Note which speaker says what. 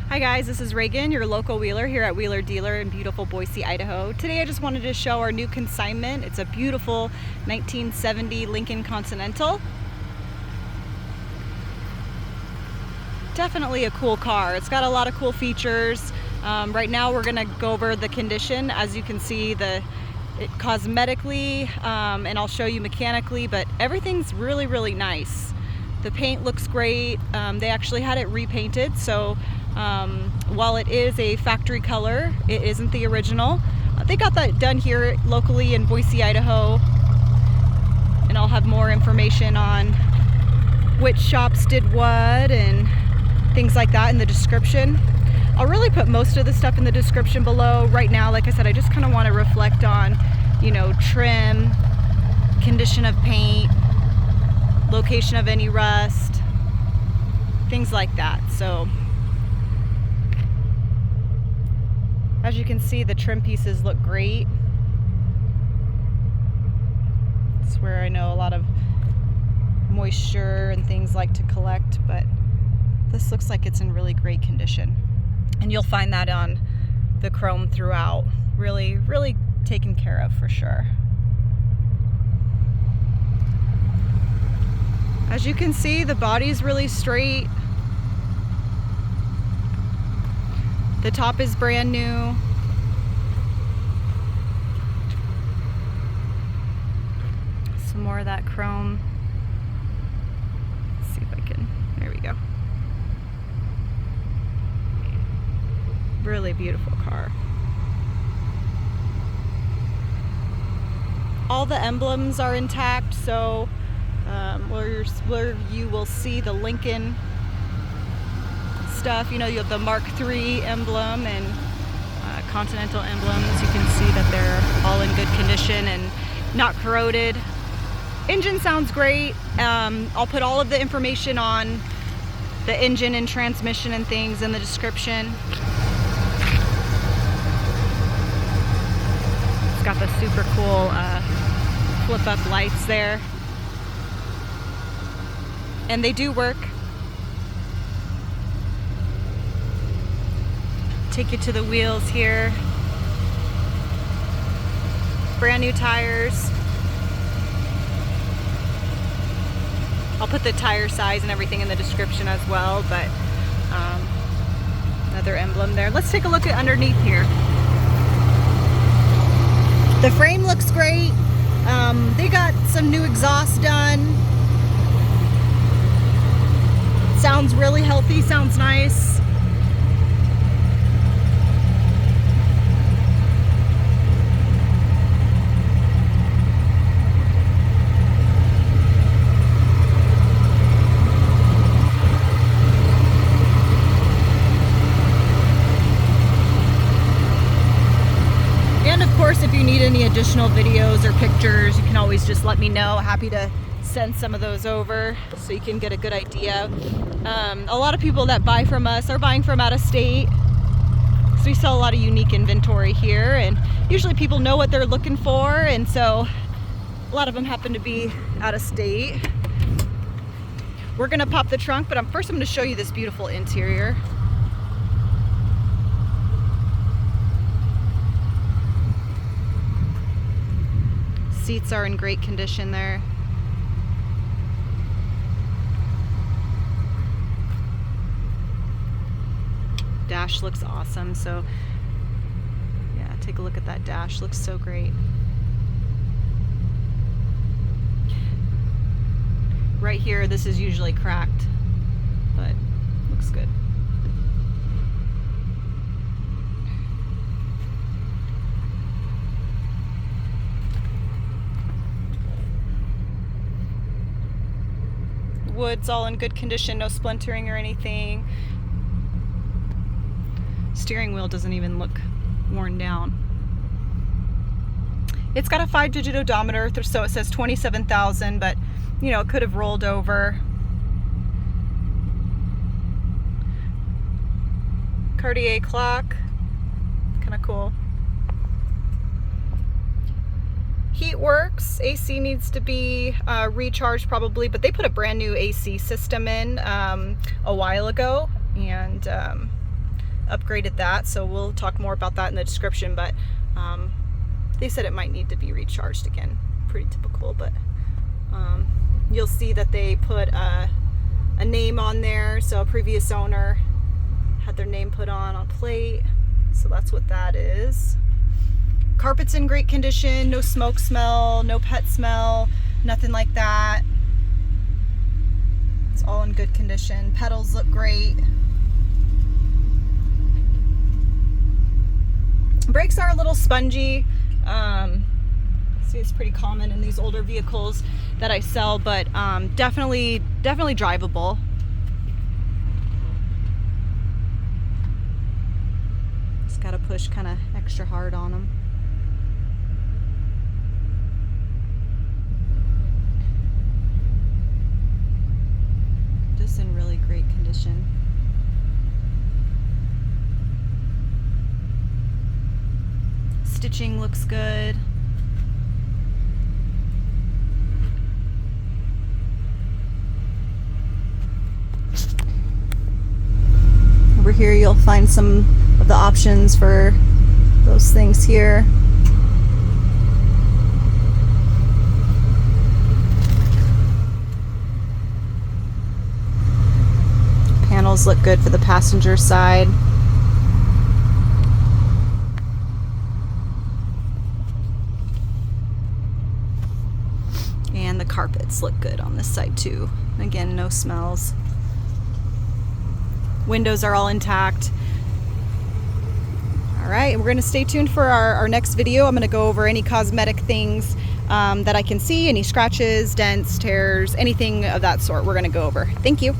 Speaker 1: Hi guys, this is Reagan, your local wheeler here at Wheeler Dealer in beautiful Boise, Idaho. Today I just wanted to show our new consignment. It's a beautiful 1970 Lincoln Continental. Definitely a cool car. It's got a lot of cool features. Right now we're going to go over the condition. As you can see, it cosmetically, and I'll show you mechanically, but everything's really nice. The paint looks great. They actually had it repainted, so while it is a factory color, it isn't the original. They got that done here locally in Boise, Idaho, and I'll have more information on which shops did what and things like that in the description. I'll really put most of the stuff in the description below. Right now, like I said, I just kind of want to reflect on, you know, trim, condition of paint, location of any rust, things like that. So as you can see, the trim pieces look great. It's where I know a lot of moisture and things like to collect, but this looks like it's in really great condition. And you'll find that on the chrome throughout. Really taken care of for sure. As you can see, the body's really straight. The top is brand new. Some more of that chrome. Let's see if I can, there we go. Really beautiful car. All the emblems are intact, so where you will see the Lincoln stuff, you know, you have the Mark III emblem and Continental emblems. You can see that they're all in good condition and not corroded. Engine sounds great. I'll put all of the information on the engine and transmission and things in the description. It's got the super cool flip up lights there. And they do work. Take you to the wheels here. Brand new tires. I'll put the tire size and everything in the description as well, but another emblem there. Let's take a look at underneath here. The frame looks great. They got some new exhaust done. Sounds really healthy, sounds nice. And of course, if you need any additional videos or pictures, you can always just let me know. Happy to send some of those over so you can get a good idea. A lot of people that buy from us are buying from out of state, so we sell a lot of unique inventory here, and usually people know what they're looking for, and so a lot of them happen to be out of state. We're gonna pop the trunk, but first I'm gonna show you this beautiful interior. Seats are in great condition there. Dash looks awesome, so yeah, take a look at that dash. Looks so great. Right here, this is usually cracked, but looks good. Wood's all in good condition, no splintering or anything. Steering wheel doesn't even look worn down. It's got a 5-digit odometer, so it says 27,000, but you know, it could have rolled over. Cartier clock, kind of cool. Heat works. AC needs to be recharged probably, but they put a brand new AC system in a while ago, and upgraded that, so we'll talk more about that in the description, but they said it might need to be recharged again. Pretty typical, but you'll see that they put a name on there, so a previous owner had their name put on a plate, so that's what that is. Carpet's in great condition, no smoke smell, no pet smell, nothing like that. It's all in good condition. Pedals look great. Brakes are a little spongy. See, it's pretty common in these older vehicles that I sell, but definitely drivable. Just gotta push kind of extra hard on them. Just in really great condition. Stitching looks good. Over here you'll find some of the options for those things here. Panels look good for the passenger side. And the carpets look good on this side too. Again, no smells. Windows are all intact. All right, we're gonna stay tuned for our next video. I'm gonna go over any cosmetic things that I can see, any scratches, dents, tears, anything of that sort we're gonna go over. Thank you.